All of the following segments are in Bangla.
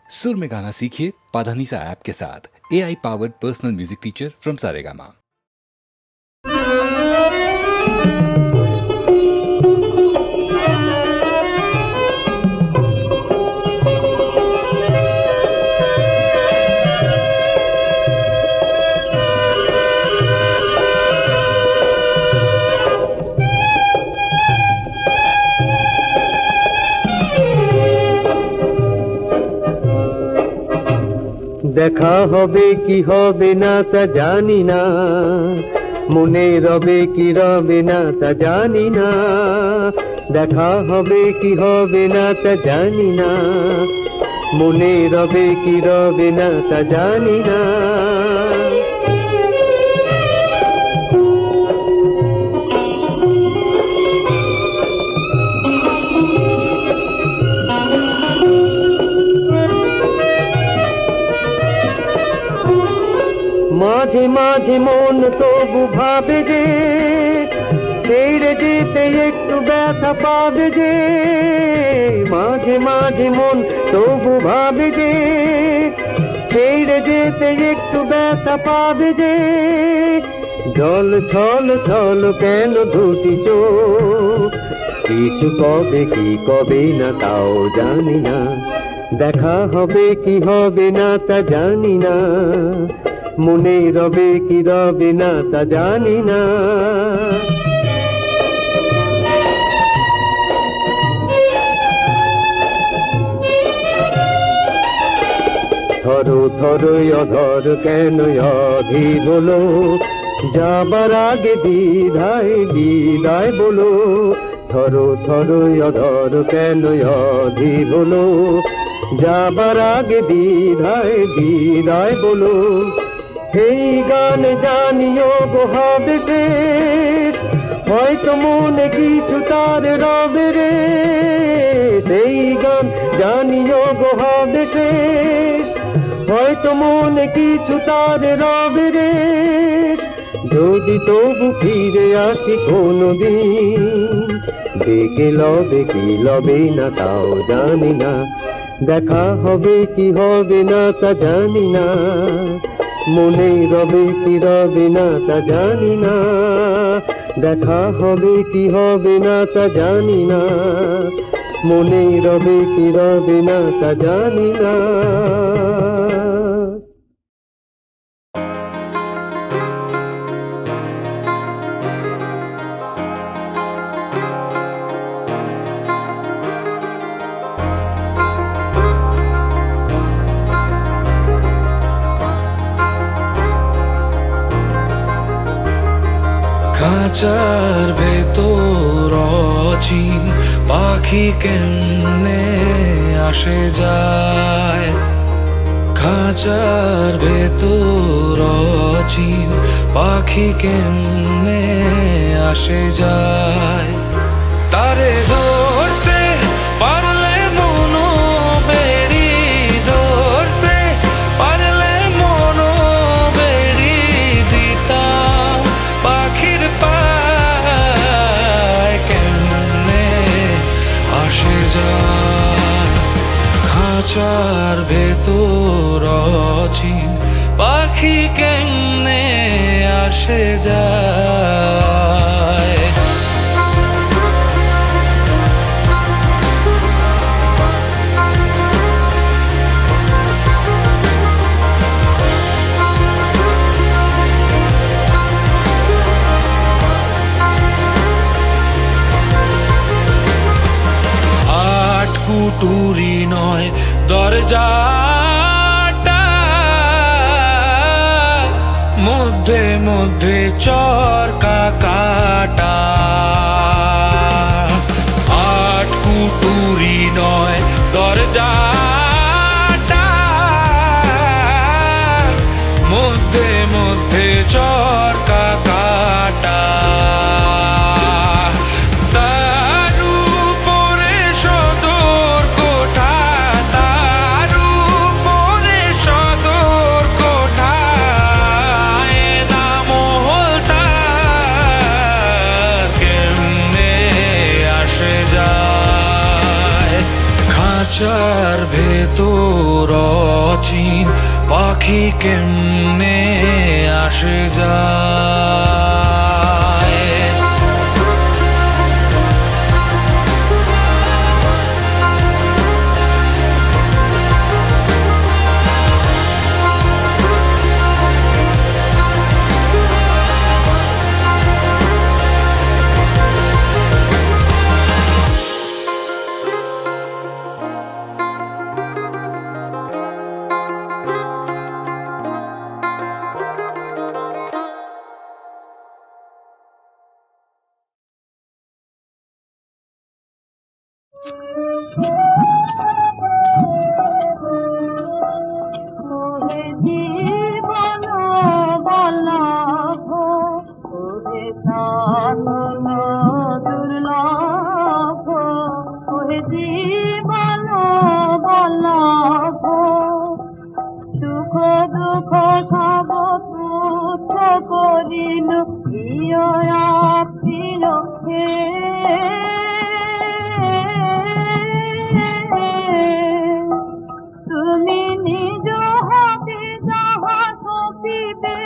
सुर में गाना सीखिए पाधानीसा ऐप के साथ। AI powered personal music teacher from Saregama. দেখা হবে কি হবে না তা জানি না, মনে রবে কি রবে না তা জানি না। দেখা হবে কি হবে না তা জানি না, মনে রবে কি রবে না তা জানি না। মাঝে মাঝে মন তবু ভাবে যে ছেড়ে যেতে একটু ব্যথা পাবে যে। মাঝে মাঝে মন তবু ভাবে যে ছেড়ে যেতে একটু ব্যথা পাবে যে। জল ছল ছল কেন দুটি চোখ, কিছু কবে কি কবে না তাও জানি না। দেখা হবে কি হবে না তা জানি না, মনে রবে কি রবে না তা জানি না। থরো থরো অধর কেন অধীর হলো, যাবার আগে দ্বিধায় বিদায় বলো। থরো থরো অধর কেন অধীর হলো, যাবার আগে দ্বিধায় বিদায় বলো। এই গান জানিও গো হবে শেষ, হয়তো মনে কিছু তার রবে রে। সেই গান জানিও গো হবে শেষ, হয়তো মনে কিছু তার রবে রে। যদি তবু ফিরে আসি কোনদিন, ডেকে লবে কি লবে না তাও জানি না। দেখা হবে কি হবে না তা জানি না, মনে রবে কি রবে না তা জানি না। দেখা হবে কি হবে না তা জানি না, মনে রবে কি রবে না তা জানি না। খাঁচার ভেতর অচিন পাখি কেমনে আসে যায়। খাঁচার ভেতর অচিন পাখি কেমনে আসে যায়। তারে ধরতে পারলে মনো বেড়ি, ধরতে পারলে মনো বেড়ি দিতাম পাখির পায় কেমনে আসে যায়। খাঁচার ভেতর অচিন পাখি কেমনে আসে যায়। কুটুরি নয় দরজাটা, মধ্যে মধ্যে চরকা কাটা। আট কুটুরি নয় দরজাটা, মধ্যে মধ্যে চরকা কাটা। খাঁচার ভেতর অচিন পাখি কেমনে আসে যায়। ওরে জীবন বল্লভ, ওরে সাধন দুর্লভ, ওরে জীবন বল্লভ, সুখ দুঃখ সব তুচ্ছ করিল প্রিয় প্রিয় হে। তুমি নিজ হাতে যাহা সপিবে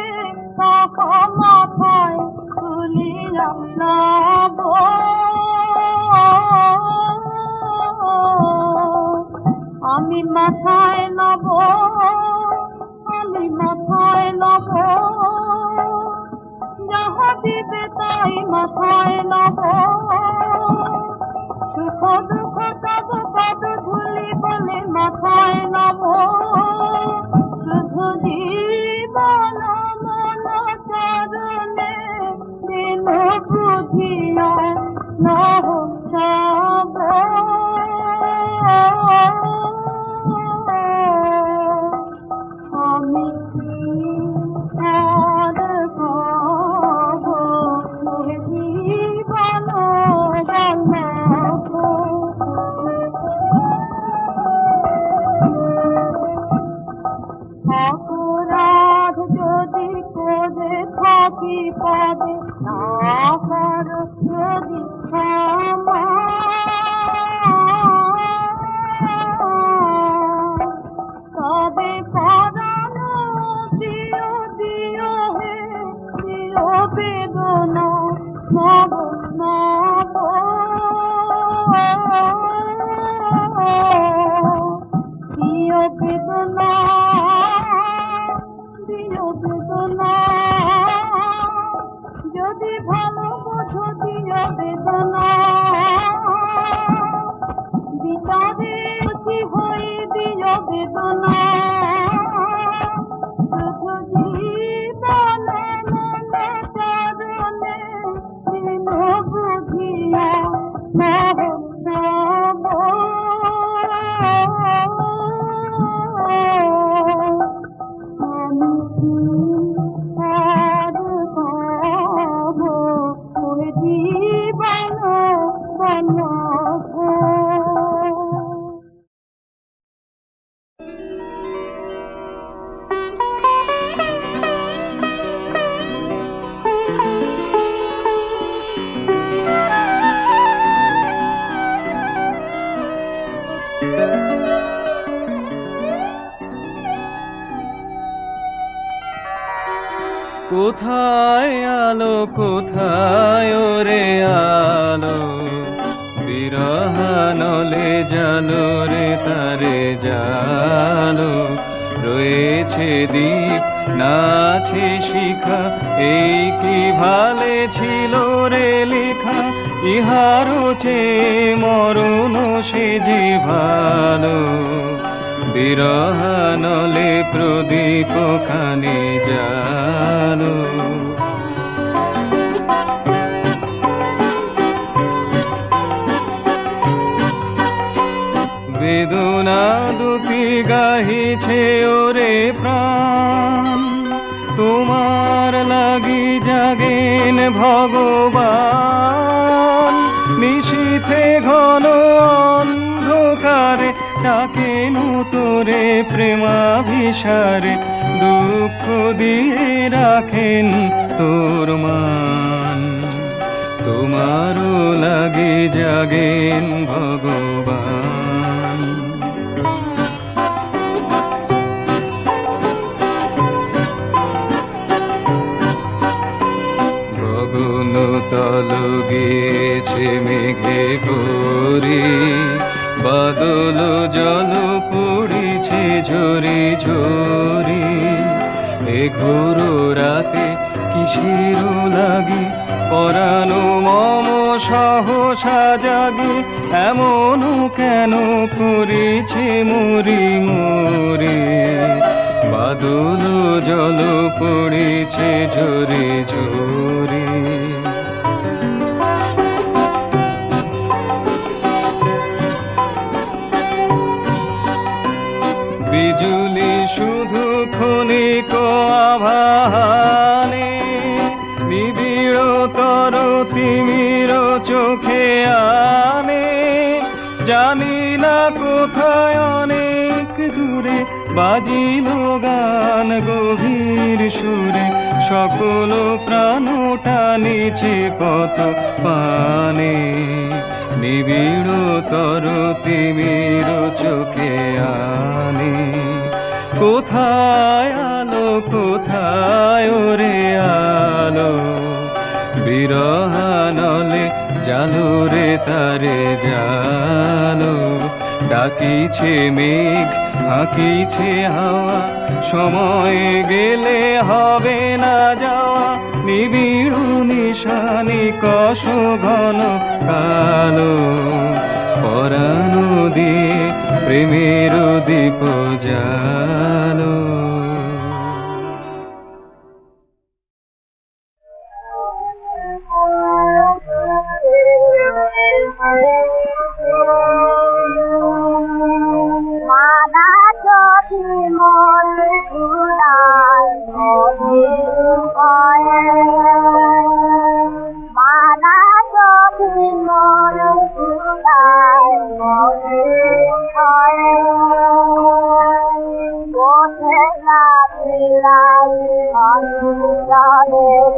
তাহা মাথায় তুলিয়া নাব। আমি মাথায় নব, আমি মাথায় নব, যাহা দিবে তাই মাথায় নব। সুখ দুঃখ সব পদ ধুলি বলে মাথায় নব। শুধু জীবন মন চরণে দিন বুঝিয়া নহ সব। আমি আর কব জীবন অপরাধ যদি করে থাকি পদে না কর যদি ক্ষমা, তবে পরানো দিও দিও হে দিও বেদনা নব নব। দিও বেদনা, দিও বেদনা, যদি ভালো বোঝো দিও বেদনা। বিচারে খুশি হই দিও বেদনা। শুধু জীবন মনে চরণে দিন বুঝিয়া নব নব। আর কব ওরে জীবন বল্লভ। কোথায় আলো কোথায় ওরে আলো, বিরহানলে জালো রে তারে জালো। রয়েছে দ্বীপ নাছে শিখা, এই কি ভালে ছিল রে লেখা। ইহারও চেয়ে মরণ সে যে ভালো, বিরহানলে প্রদীপ খানে জালো। বেদনা দুটি গাহিছে ওরে প্রাণ, তোমার লাগি জাগেন ভগবান। নিশীথে ঘন অন্ধকারে ডাকেন তোরে প্রেমাভিসারে, দুঃখ দিয়ে রাখেন তোর মান। তোমারও লাগে জাগেন ভগবান। পড়েছে ঝরে ঝরে। এ ঘোর রাতে কিসের লাগি পরানো মম সহসা জাগে, এমন কেন করেছে মরি মরে। বাদল জল পড়েছে ঝরে ঝরে। বিজুলি শুধু ক্ষণিক আভানে, নিবিড় তর তিমির চোখে আনে। জানি না কোথায় অনেক দূরে বাজিল গান গভীর সুরে, সকল প্রাণ টানিছে পথ পানে। নিবিড় তর তিমির চোখে আনে। কোথায় আলো কোথায় ওরে আলো, বিরহানলে জালো রে তারে জালো। ডাকিছে মেঘ হাঁকিছে হাওয়া, সময় গেলে হবে না যাওয়া। নিবিড় নিশানি কষ ঘন কালো, পরানো দিয়ে প্রেমের দীপ জালো। মানা যদি মোর ভুলায় মানা যদি মোর ভুলায় বোঝে না দিলাই মানা যদি মোর ভুলায়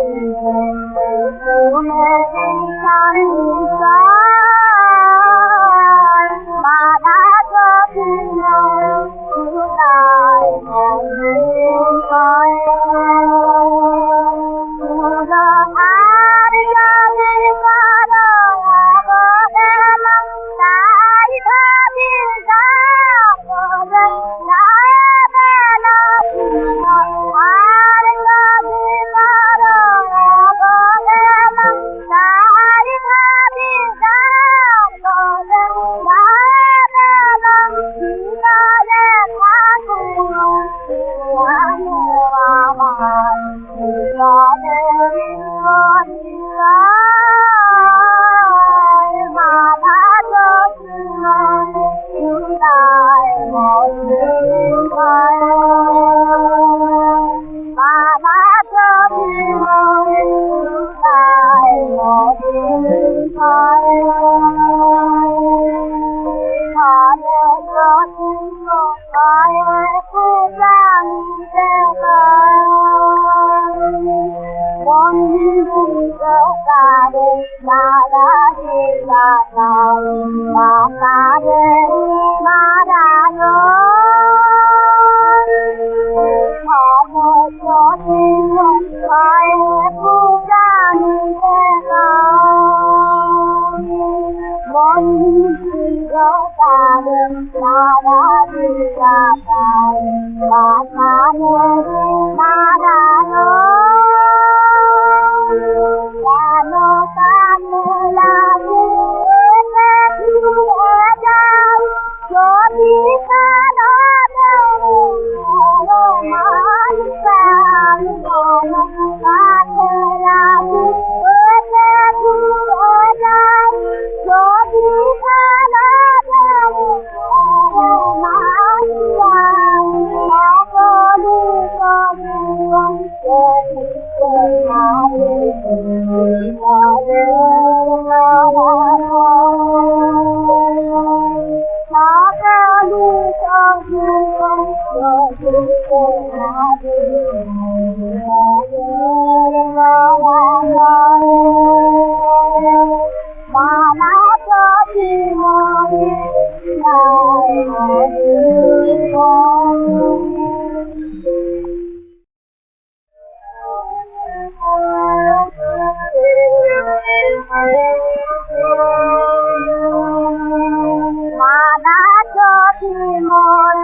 মানা যদি মোর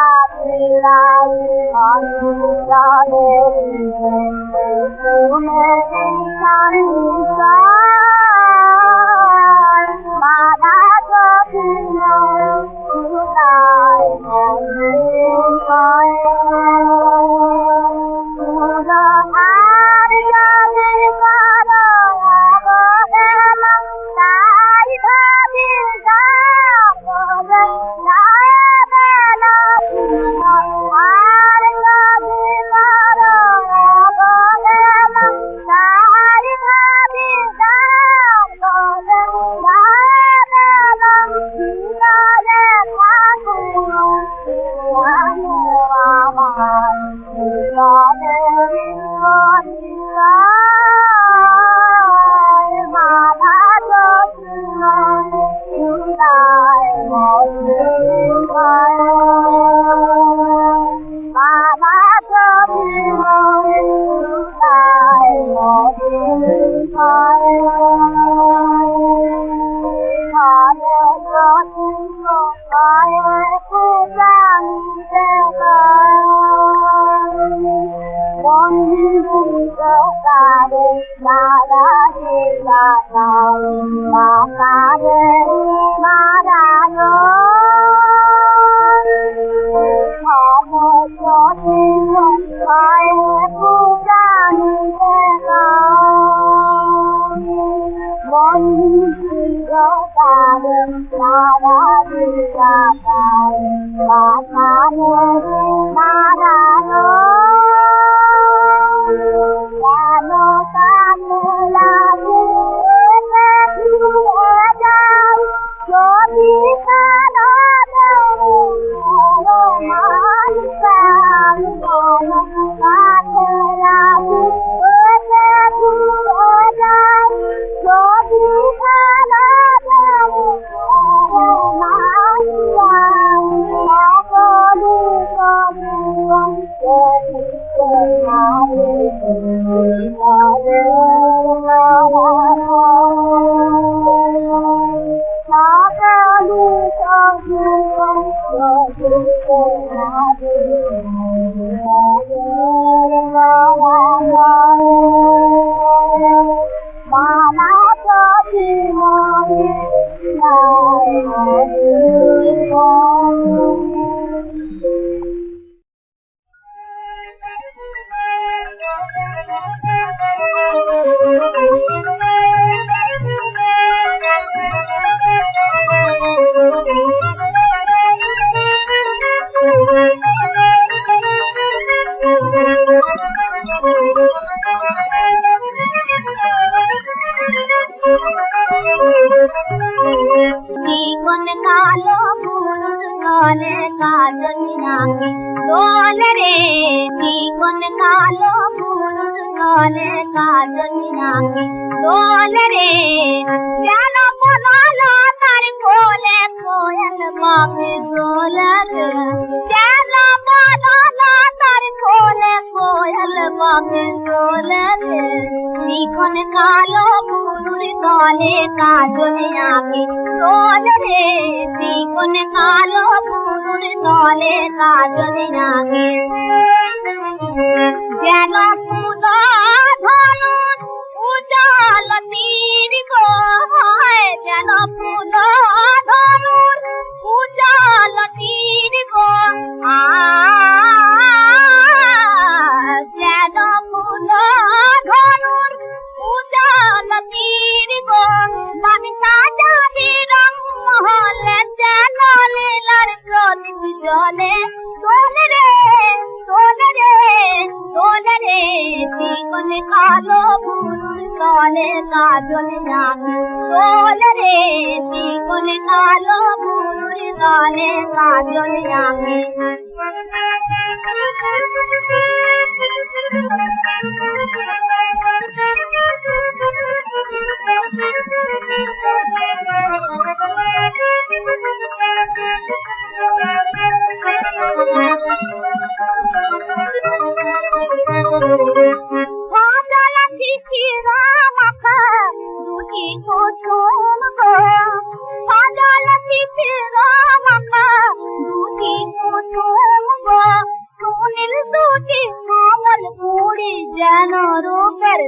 Thank you.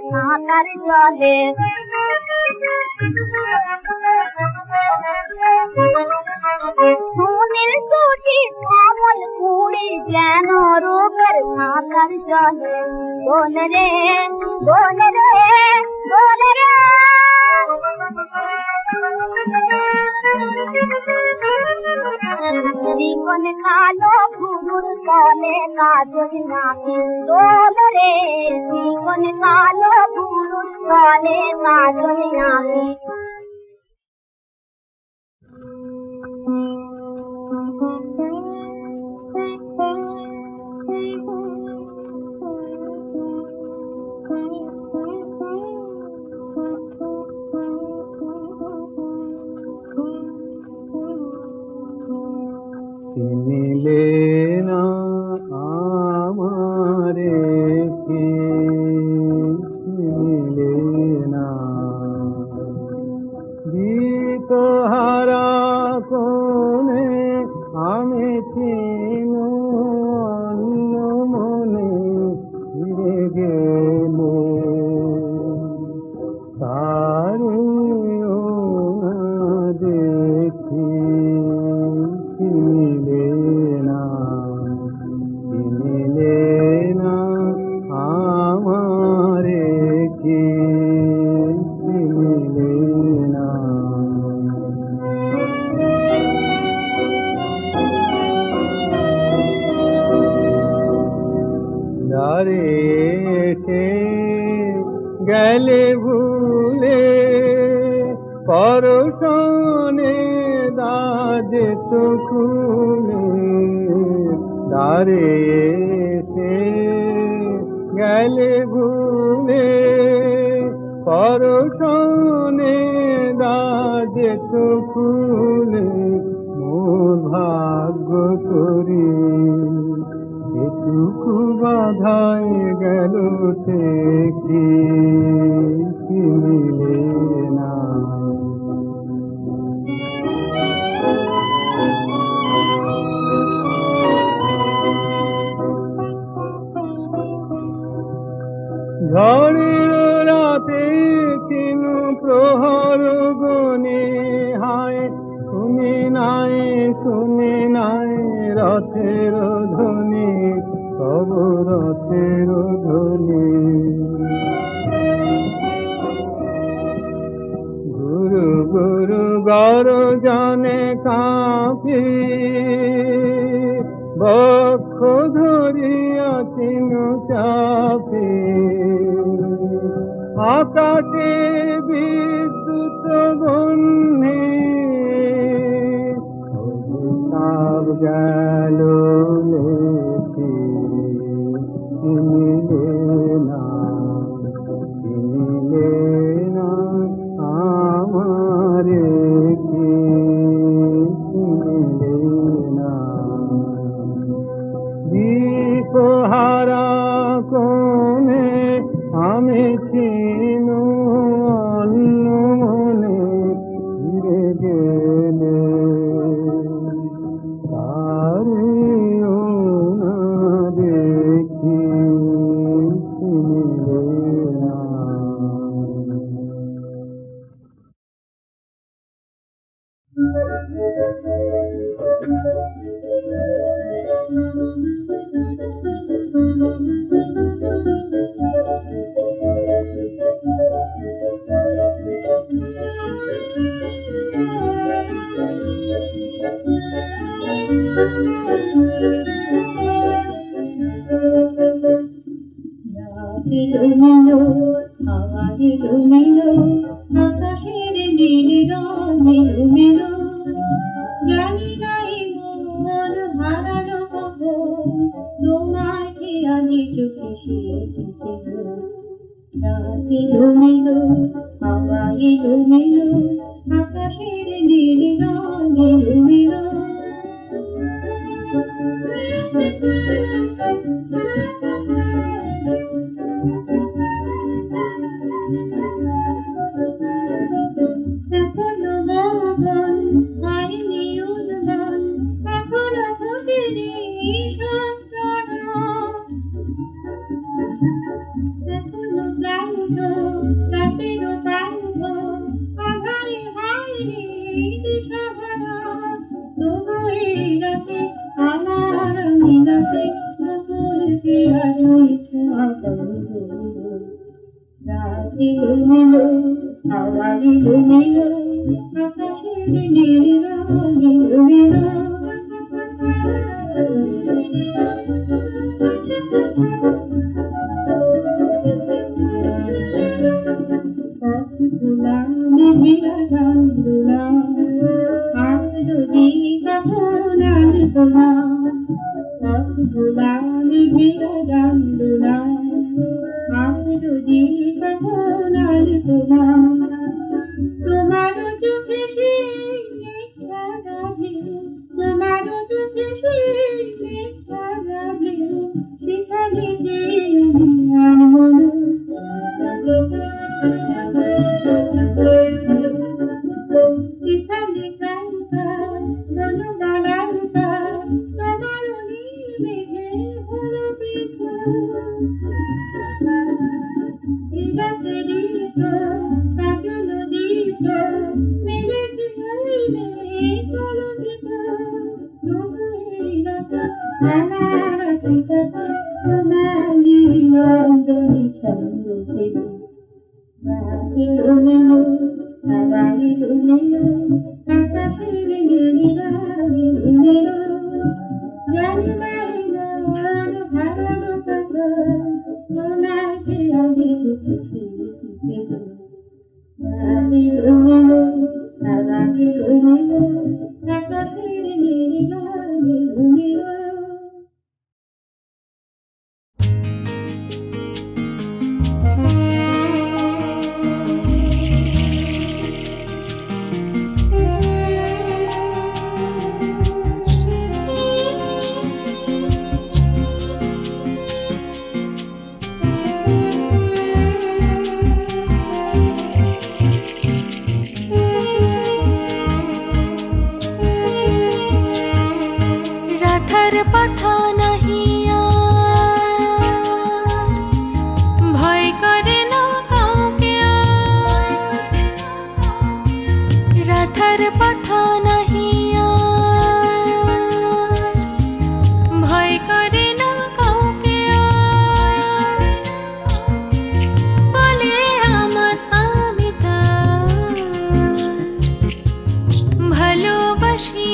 সাঁতার জলে সুনীল সুটি কমল কুড়ি যেন রূপের সাঁতার জলে বল রে বল রে বল রে জীবন কালো ফুলুর তলে কাজল নাকি দোল রে জীবন কালো ফুলুর তলে কাজল নাকি চিনিলে না আমারে কে চিনিলে না দিতহারা কোনে আমি চিনু অন্য মনে ফিরে গেলে তারিও না দেখি চিনিলে না চিনিলে না আমারে কে চিনিলে না দারে এসে গেলে ভুলে পরশনে দাজে তো খুলে দারে এসে গেলে ভুলে পরশনে দাজে তো খুলে মোর ভাগ্য করি এটুকু বাধায় গেল থেকে চিনিলে না ঝড়ের রাতে কিনু প্রহর গনে হায় শুনি নাই রথের ধ্বনি সব রথের ধ্বনি গুরু গুরু গরজনে কাঁপি বক্ষ ধরিয়া চিনু চাপি আকাশে বিদ্যুৎ বন্যে সব গেল লেখি চিনিলে না চিনিলে না আমারে কি চিনিলে না দিশহারা কোনে আমি চিনু অন্য মনে ফিরে গেলে তারিও না দেখি চিনিলে না ডুমিলো হাওয়ায় ডুমিলো আকাশের নীল রঙে ডুমিলো জানি নাই মন হারালো কখন তোমার খেয়ালি চোখে শিখেছিল রাতে ডুমিলো হাওয়ায় ডুমিলো আকাশের নীল রঙে ডুমিলো এলোমেলো আকাশের নীল রং এলোমেলো পাখি গোলাম মেঘেরা গান দোলাম আর যদি কখন আসবো না পাখি গোলাম মেঘেরা গান দোলাম আর যদি কখন আসবো না তোমারও চোখে তোমারও চোখে সেখানে যে মন সেখানে কান্তা বনবালান্তা তোমার মেঘে হলো বৃথা এরাতে দিত কাজল দিত মেরেছে হইলে চলো বৃথা আমার পিতা তোমারি রঞ্জনী ছন্দ পেল এলোমেলো আবার এলোমেলো আকাশের নীল রং এলোমেলো জানি না মন হারানো কথা তোমাকে আমি খুশি পেল এলোমেলো আবার এলোমেলো আকাশের নীল রং এলোমেলো রাধার পাথা নাহি আর, ভয় করে না কাউকে আর। রাধার পাথা নাহি আর, ভয় করে না কাউকে আর। বলে আমার আমি তার ভালোবাসি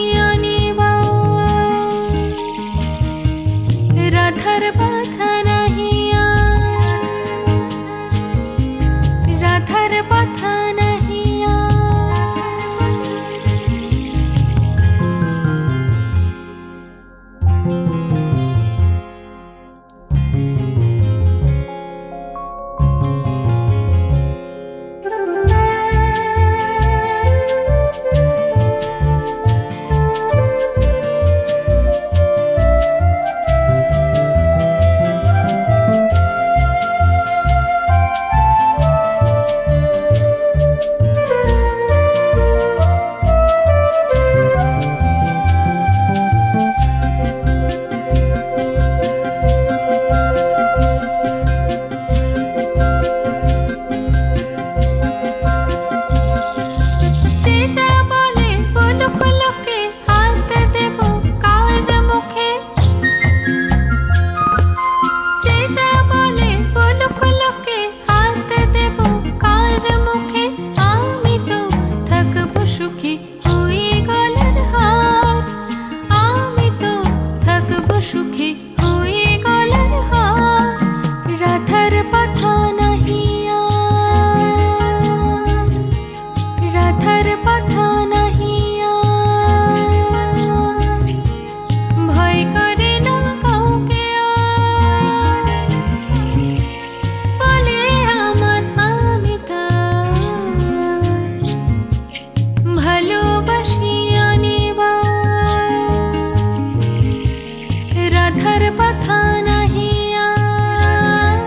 রাধার পাথা নাহি আর,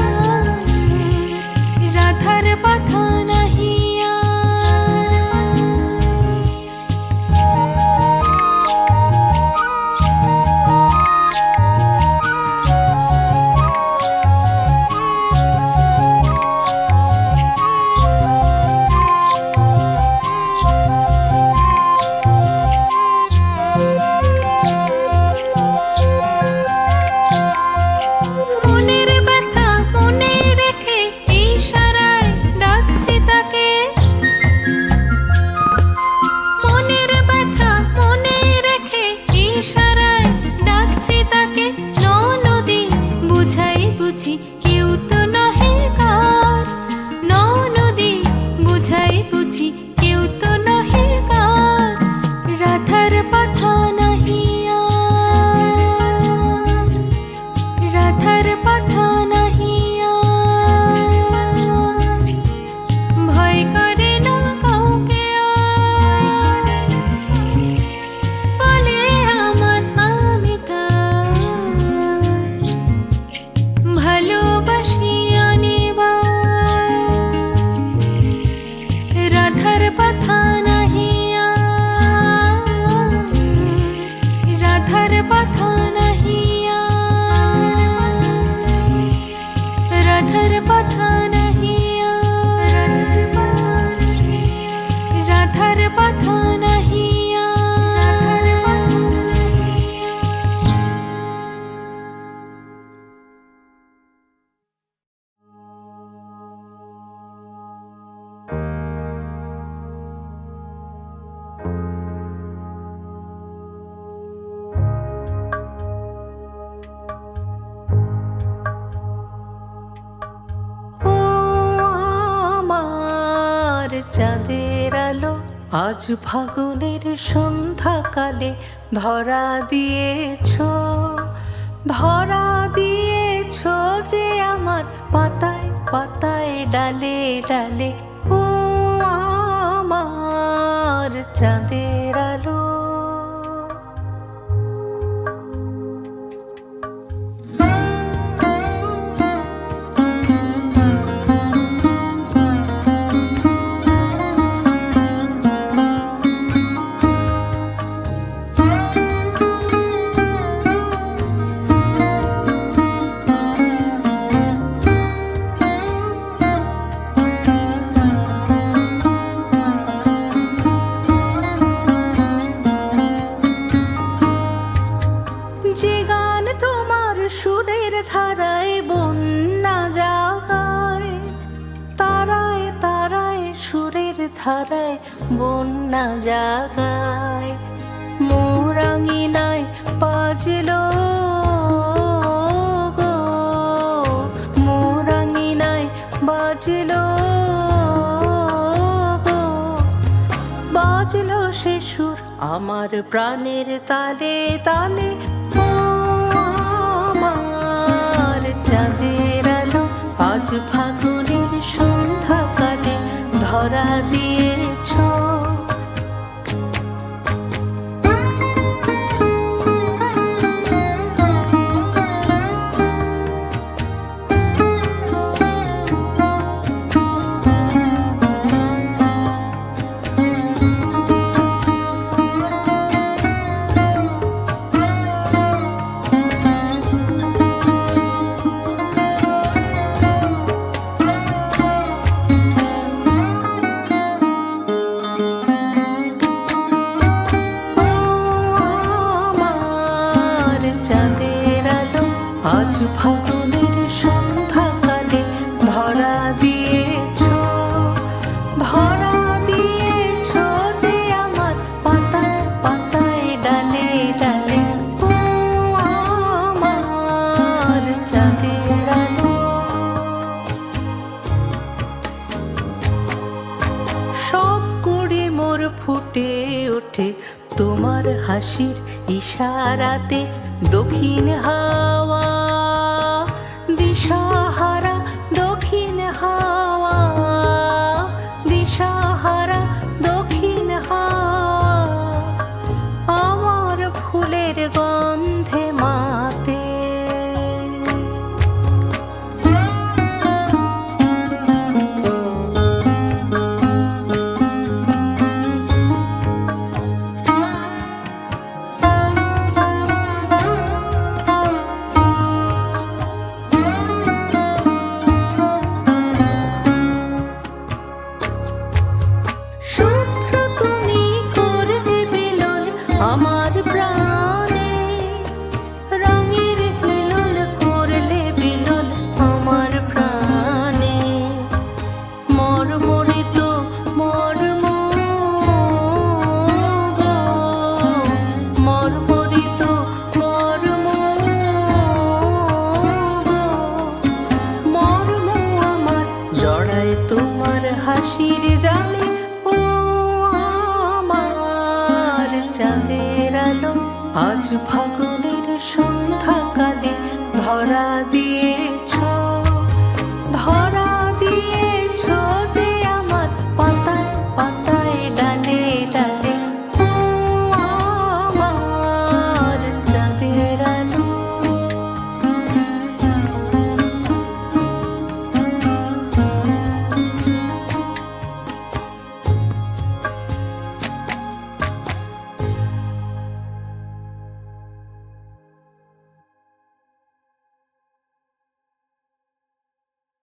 রাধার পাথা নাহি চাঁদের আলো আজ ফাগুনের সন্ধ্যাকালে ধরা দিয়েছ যে আমার পাতায় পাতায় ডালে ডালে ও আমার চাঁদের আলো। যে গান তোমার সুরের ধারায় বন্যা জাগায়, তারায় তারায় সুরের ধারায় বন্যা জাগায়, মোরাঙিনায় বাজলো গো, মোরাঙিনায় বাজলো গো, বাজলো সে সুর আমার প্রাণের তালে তালে ও আমার চাঁদের আলো আজ ফাগুনের সন্ধ্যাকালে ধরা দিয়েছ। চাঁদের আলো আজ ফাগুনের সন্ধ্যাকালে ধরা দিয়েছ যে আমার পাতায় পাতায় ডালে ডালে ও আমার চাঁদের আলো। সব কুড়ি মোর ফুটে ওঠে তোমার হাসির ইশারাতে, দক্ষিণ হাওয়া দিশাহারা, দক্ষিণ হাওয়া দিশাহারা, দক্ষিণ হাওয়া আমার ফুলের গন্ধে মাতে। আমার প্রাণে রঙের হিলোল করলে বিলোল আমার প্রাণে, মরমরিত মর্ম গো, মরমরিত মর্ম গো, মর্ম আমার জড়ায় তোমার হাসির জালে ও আমার চাঁদের আলো আজ ফাগুনের সন্ধ্যাকালে ধরা দিয়ে